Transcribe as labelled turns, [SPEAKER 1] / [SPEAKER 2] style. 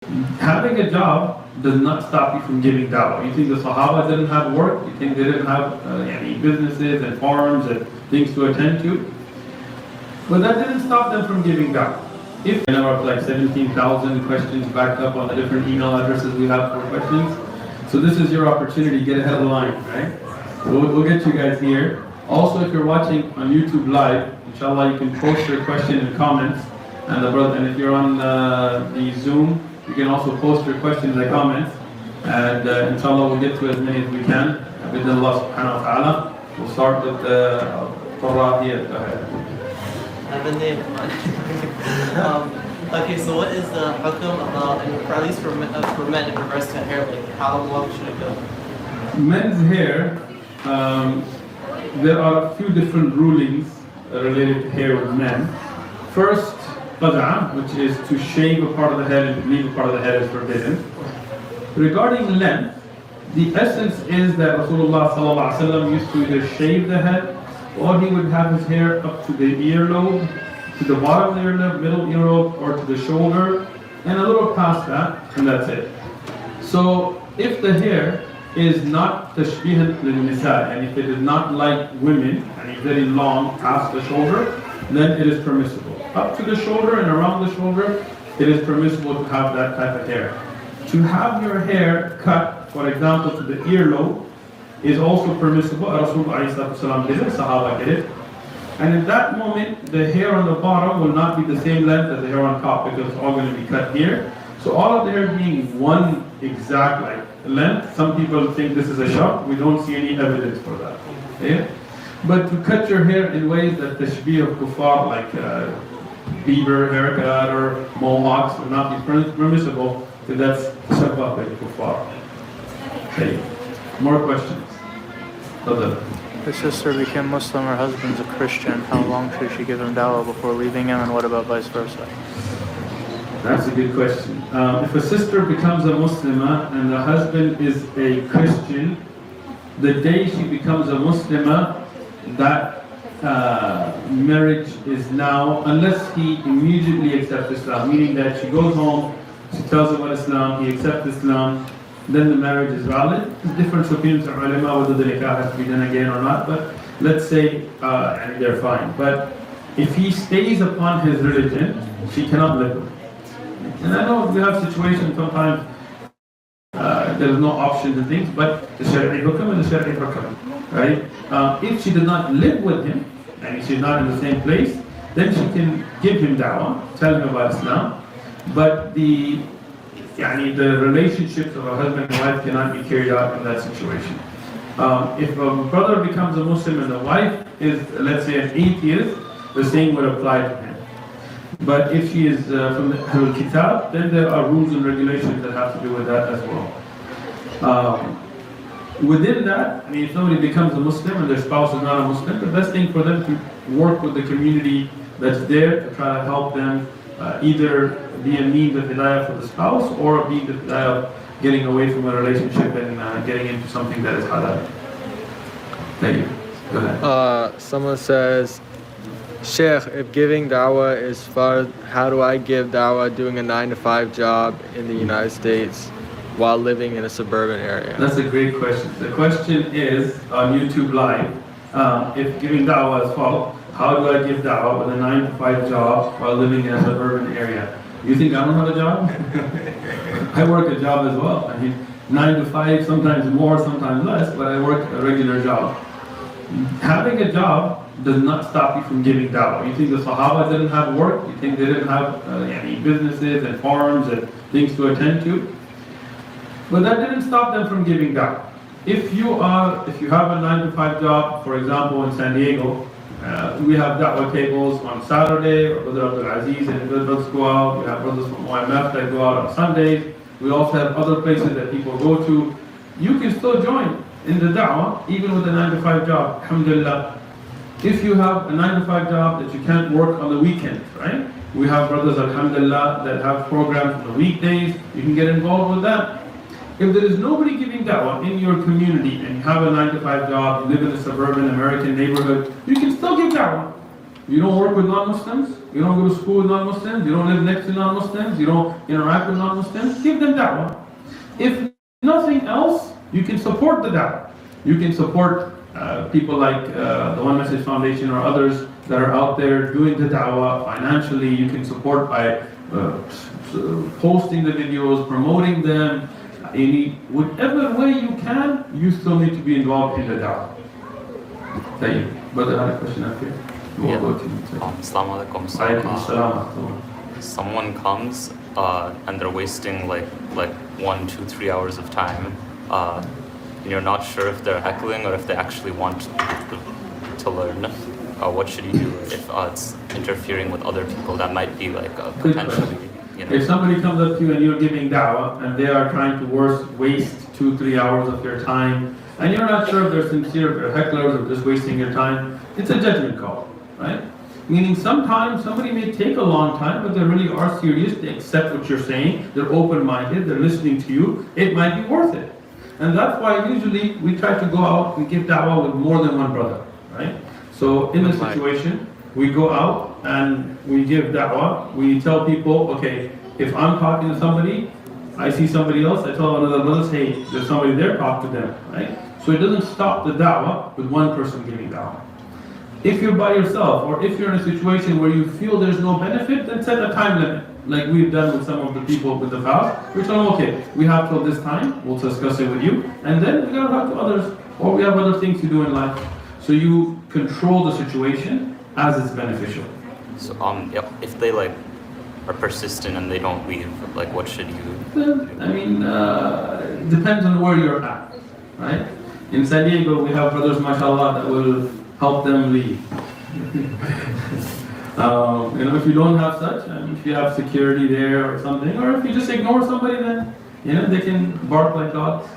[SPEAKER 1] Having a job does not stop you from giving dawah. You think the Sahaba didn't have work? You think they didn't have any businesses and farms and things to attend to? But that didn't stop them from giving dawah. If we have like 17,000 questions backed up on the different email addresses we have for questions, so this is your opportunity to get ahead of the line, right? We'll get you guys here. Also, if you're watching on YouTube live, inshallah, you can post your question in the comments, and if you're on the Zoom, you can also post your questions in the comments, and inshallah we'll get to as many as we can. With Allah subhanahu wa ta'ala. We'll start with Torah here.
[SPEAKER 2] Okay, so what is the hukum about, at least for men in regards to hair, like how long should it go?
[SPEAKER 1] Men's hair, there are a few different rulings related to hair with men. First, qad'a, which is to shave a part of the head and leave a part of the head is forbidden. Regarding length, the essence is that Rasulullah sallallahu alaihi wasallam used to either shave the head, or he would have his hair up to the earlobe, to the bottom of the earlobe, middle earlobe, or to the shoulder, and a little past that, and that's it. So if the hair is not tashbihan lil-nisa, and if it is not like women, and it's very long past the shoulder, then it is permissible. Up to the shoulder and around the shoulder, it is permissible to have that type of hair. To have your hair cut, for example, to the earlobe, is also permissible. Rasulullah did it, Sahaba did it. And in that moment, the hair on the bottom will not be the same length as the hair on top, because it's all going to be cut here. So all of the hair being one exact length, some people think this is a shock. We don't see any evidence for that. Okay? But to cut your hair in ways that tashbih of kuffar, like Bieber haircut or mohawks, will not be permissible, because that's tashabbah by kuffar. Okay. More questions?
[SPEAKER 3] His sister became Muslim, her husband's a Christian. How long should she give him dawah before leaving him, and what about vice versa?
[SPEAKER 1] That's a good question. If a sister becomes a Muslimah and the husband is a Christian, the day she becomes a Muslimah, that marriage is now, unless he immediately accepts Islam, meaning that she goes home, she tells him about Islam, he accepts Islam, then the marriage is valid. There's different opinions of ulama whether the nikah has to be done again or not, but let's say and they're fine. But if he stays upon his religion, she cannot live with him. And I know we have situations sometimes there's no options and things, but the shari'i hukam and the shari'i hukam, right? If she does not live with him, and she's not in the same place, then she can give him dawah, tell him about Islam, but the relationships of a husband and wife cannot be carried out in that situation. If a brother becomes a Muslim and the wife is, let's say, an atheist, the same would apply to him. But if she is from the Ahlul Kitab, then there are rules and regulations that have to do with that as well. Within that, if somebody becomes a Muslim and their spouse is not a Muslim, the best thing for them to work with the community that's there to try to help them either be a means of hidayah for the spouse, or be the hidayah of getting away from a relationship and getting into something that is halal. Thank you. Go ahead.
[SPEAKER 4] Someone says, Sheikh, if giving dawah is fard, how do I give dawah doing a 9-to-5 job in the United States while living in a suburban area?
[SPEAKER 1] That's a great question. The question is on YouTube Live, if giving dawah is fard, how do I give dawah with a 9-to-5 job while living in a suburban area? You think I don't have a job? I work a job as well. 9 to 5, sometimes more, sometimes less, but I work a regular job. Having a job does not stop you from giving dawah. You think the Sahaba didn't have work? You think they didn't have any businesses and farms and things to attend to? But that didn't stop them from giving dawah. If you have a 9-to-5 job, for example in San Diego, we have da'wah tables on Saturday, Brother Abdul Aziz and his brothers go out. We have brothers from OMF that go out on Sundays. We also have other places that people go to. You can still join in the da'wah, even with a 9-to-5 job, alhamdulillah. If you have a 9-to-5 job that you can't work on the weekends, right? We have brothers, alhamdulillah, that have programs on the weekdays. You can get involved with that. If there is nobody giving da'wah in your community and you have a 9-to-5 job, you live in a suburban American neighborhood, you can still give da'wah. You don't work with non-Muslims, you don't go to school with non-Muslims, you don't live next to non-Muslims, you don't interact with non-Muslims, give them da'wah. If nothing else, you can support the da'wah. You can support people like the One Message Foundation or others that are out there doing the da'wah financially. You can support by posting the videos, promoting them. Whatever way you can, you still need to be involved in the da'wah. Thank you. Brother had a question up here.
[SPEAKER 5] Assalamu alaikum. Someone comes and they're wasting like 1, 2, 3 hours of time. And you're not sure if they're heckling or if they actually want to learn. What should you do if it's interfering with other people that might be like potentially, you know?
[SPEAKER 1] If somebody comes up to you and you're giving da'wah and they are trying to waste 2, 3 hours of your time, and you're not sure if they're sincere, if they're hecklers, or just wasting your time, it's a judgment call, right? Meaning sometimes somebody may take a long time, but they really are serious, they accept what you're saying, they're open-minded, they're listening to you, it might be worth it. And that's why usually we try to go out and give da'wah with more than one brother, right? So in this situation, we go out and we give da'wah, we tell people, okay, if I'm talking to somebody, I see somebody else, I tell another brother, hey, there's somebody there, talk to them, right? So it doesn't stop the da'wah with one person giving da'wah. If you're by yourself, or if you're in a situation where you feel there's no benefit, then set a time limit. Like we've done with some of the people with the fast. We tell them, okay, we have till this time, we'll discuss it with you, and then we gotta talk to others, or we have other things to do in life. So you control the situation as it's beneficial.
[SPEAKER 5] So if they like are persistent and they don't leave, like what should you do?
[SPEAKER 1] I mean, it depends on where you're at, right? In San Diego, we have brothers, mashallah, that will help them leave. If you don't have such, and if you have security there or something, or if you just ignore somebody, then they can bark like dogs.